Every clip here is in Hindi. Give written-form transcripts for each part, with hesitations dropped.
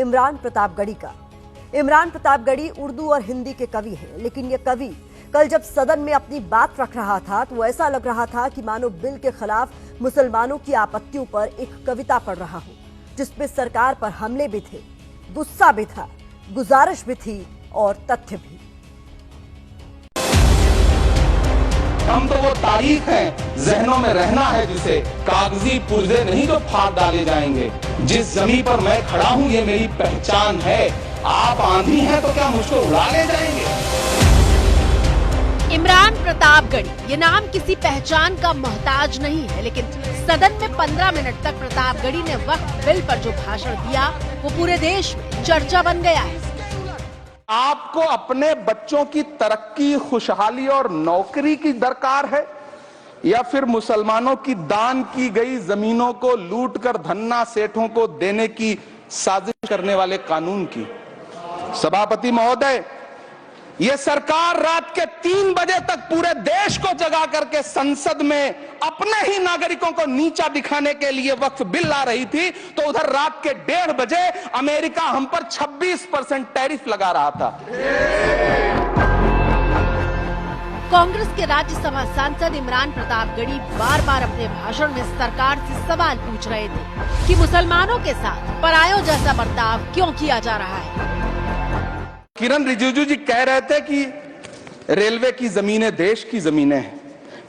इमरान प्रतापगढ़ी का। इमरान प्रतापगढ़ी उर्दू और हिंदी के कवि हैं, लेकिन ये कवि कल जब सदन में अपनी बात रख रहा था तो ऐसा लग रहा था कि मानो बिल के खिलाफ मुसलमानों की आपत्तियों पर एक कविता पढ़ रहा हो, जिसमें सरकार पर हमले भी थे, गुस्सा भी था, गुजारिश भी थी और तथ्य भी। हम तो वो तारीख है, जहनों में रहना है जिसे, कागजी पुर्जे नहीं जो फाड़ डाले जाएंगे। जिस जमीन पर मैं खड़ा हूं ये मेरी पहचान है। आप आंधी हैं तो क्या मुझको उड़ा ले जाएंगे? इमरान प्रतापगढ़ी ये नाम किसी पहचान का मोहताज नहीं है, लेकिन सदन में 15 मिनट तक प्रतापगढ़ी ने वक्फ बिल पर जो भाषण दिया वो पूरे देश में चर्चा बन गया है। आपको अपने बच्चों की तरक्की, खुशहाली और नौकरी की दरकार है या फिर मुसलमानों की दान की गई जमीनों को लूटकर धन्ना सेठों को देने की साजिश करने वाले कानून की? सभापति महोदय, यह सरकार रात के 3 बजे तक पूरे देश को जगा करके संसद में अपने ही नागरिकों को नीचा दिखाने के लिए वक्फ बिल ला रही थी, तो उधर रात के 1:30 बजे अमेरिका हम पर 26% टैरिफ लगा रहा था। कांग्रेस के राज्यसभा सांसद इमरान प्रतापगढ़ी बार बार अपने भाषण में सरकार से सवाल पूछ रहे थे कि मुसलमानों के साथ परायों जैसा बर्ताव क्यों किया जा रहा है। किरण रिजिजू जी कह रहे थे कि रेलवे की जमीनें देश की जमीनें हैं,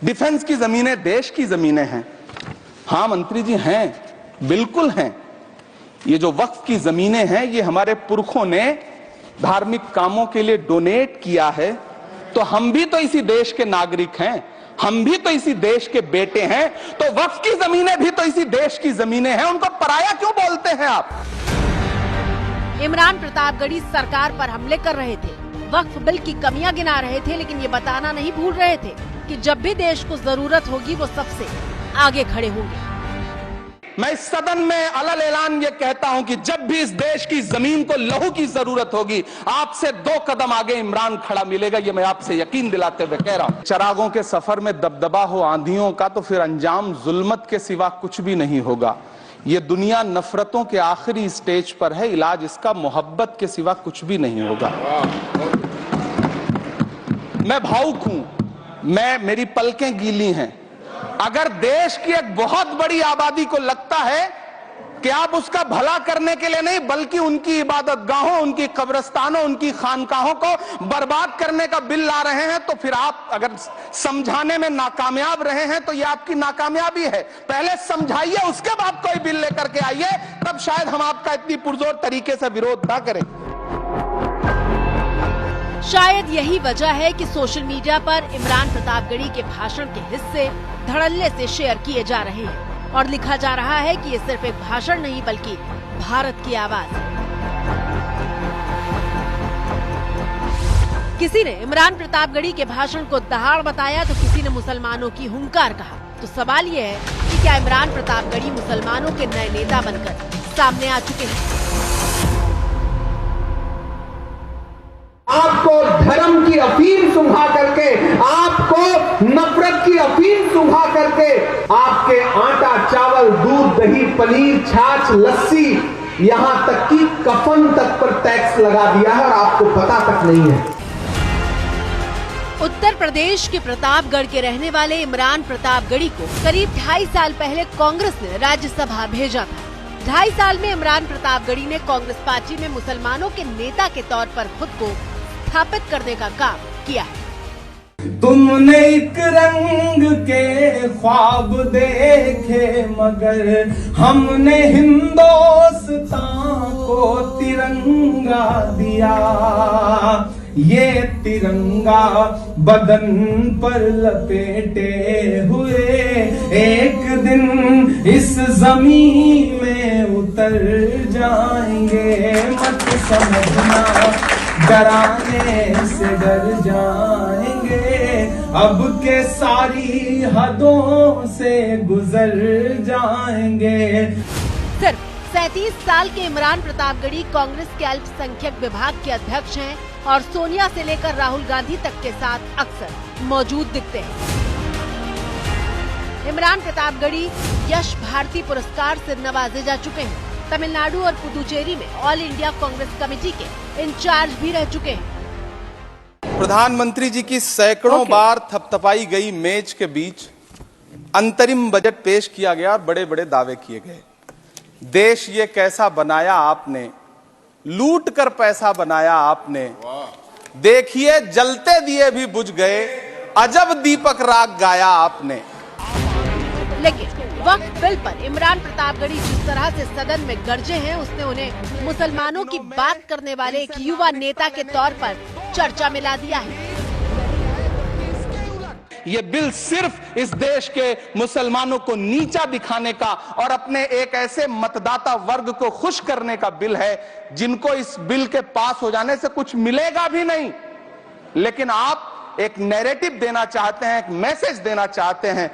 डिफेंस की जमीनें देश की जमीनें हैं। हाँ मंत्री जी हैं, बिल्कुल हैं। ये जो वक्फ की जमीनें हैं ये हमारे पुरखों ने धार्मिक कामों के लिए डोनेट किया है, तो हम भी तो इसी देश के नागरिक हैं, हम भी तो इसी देश के बेटे हैं, तो वक्फ की जमीनें भी तो इसी देश की जमीनें हैं। उनको पराया क्यों बोलते हैं आप? इमरान प्रतापगढ़ी सरकार पर हमले कर रहे थे, वक्फ बिल की कमियां गिना रहे थे, लेकिन ये बताना नहीं भूल रहे थे कि जब भी देश को जरूरत होगी वो सबसे आगे खड़े होंगे। मैं इस सदन में अलल ऐलान ये कहता हूं कि जब भी इस देश की जमीन को लहू की जरूरत होगी, आपसे 2 कदम आगे इमरान खड़ा मिलेगा, ये मैं आपसे यकीन दिलाते हुए कह रहा हूं। चरागों के सफर में दबदबा हो आंधियों का तो फिर अंजाम जुल्मत के सिवा कुछ भी नहीं होगा। ये दुनिया नफरतों के आखिरी स्टेज पर है, इलाज इसका मोहब्बत के सिवा कुछ भी नहीं होगा। मैं भावुक हूं, मेरी पलकें गीली हैं। अगर देश की एक बहुत बड़ी आबादी को लगता है कि आप उसका भला करने के लिए नहीं बल्कि उनकी इबादतगाहों, उनकी कब्रिस्तानों, उनकी खानकाहों को बर्बाद करने का बिल ला रहे हैं, तो फिर आप अगर समझाने में नाकामयाब रहे हैं तो यह आपकी नाकामयाबी है। पहले समझाइए, उसके बाद कोई बिल लेकर के आइए, तब शायद हम आपका इतनी पुरजोर तरीके से विरोध ना करें। शायद यही वजह है कि सोशल मीडिया पर इमरान प्रतापगढ़ी के भाषण के हिस्से धड़ल्ले से शेयर किए जा रहे हैं और लिखा जा रहा है कि ये सिर्फ एक भाषण नहीं बल्कि भारत की आवाज है। किसी ने इमरान प्रतापगढ़ी के भाषण को दहाड़ बताया तो किसी ने मुसलमानों की हुंकार कहा। तो सवाल ये है कि क्या इमरान प्रतापगढ़ी मुसलमानों के नए नेता बनकर सामने आ चुके हैं? आपको धर्म की अफीम सुंघा करके, आपको नफरत की अफीम सुंघा करके, आपके आटा, चावल, दूध, दही, पनीर, छाछ, लस्सी, यहां तक कि कफन तक पर टैक्स लगा दिया है और आपको पता तक नहीं है। उत्तर प्रदेश के प्रतापगढ़ के रहने वाले इमरान प्रतापगढ़ी को करीब 2.5 साल पहले कांग्रेस ने राज्यसभा भेजा था। 2.5 साल में इमरान प्रतापगढ़ी ने कांग्रेस पार्टी में मुसलमानों के नेता के तौर पर खुद को स्थापित करने का काम किया है। तुमने एक रंग के ख्वाब देखे मगर हमने हिंदुस्तान को तिरंगा दिया। ये तिरंगा बदन पर लपेटे हुए एक दिन इस जमीन में उतर जाएंगे। मत समझना डराने से डर जाएंगे, अब के सारी हदों से गुजर जाएंगे। सिर्फ 37 साल के इमरान प्रतापगढ़ी कांग्रेस के अल्पसंख्यक विभाग के अध्यक्ष हैं और सोनिया से लेकर राहुल गांधी तक के साथ अक्सर मौजूद दिखते हैं। इमरान प्रतापगढ़ी यश भारती पुरस्कार से नवाजे जा चुके हैं। तमिलनाडु और पुदुचेरी में ऑल इंडिया कांग्रेस कमेटी के इंचार्ज भी रह चुके हैं। प्रधानमंत्री जी की सैकड़ों बार थपथपाई गई मेज के बीच अंतरिम बजट पेश किया गया और बड़े बड़े दावे किए गए। देश ये कैसा बनाया आपने, लूट कर पैसा बनाया आपने, देखिए जलते दिए भी बुझ गए, अजब दीपक राग गाया आपने। लेकिन वक्फ बिल पर इमरान प्रतापगढ़ी जिस तरह से सदन में गरजे हैं, उसने उन्हें मुसलमानों की बात करने वाले एक युवा नेता के तौर पर चर्चा में ला दिया है। ये बिल सिर्फ इस देश के मुसलमानों को नीचा दिखाने का और अपने एक ऐसे मतदाता वर्ग को खुश करने का बिल है जिनको इस बिल के पास हो जाने से कुछ मिलेगा भी नहीं, लेकिन आप एक नैरेटिव देना चाहते हैं, एक मैसेज देना चाहते हैं।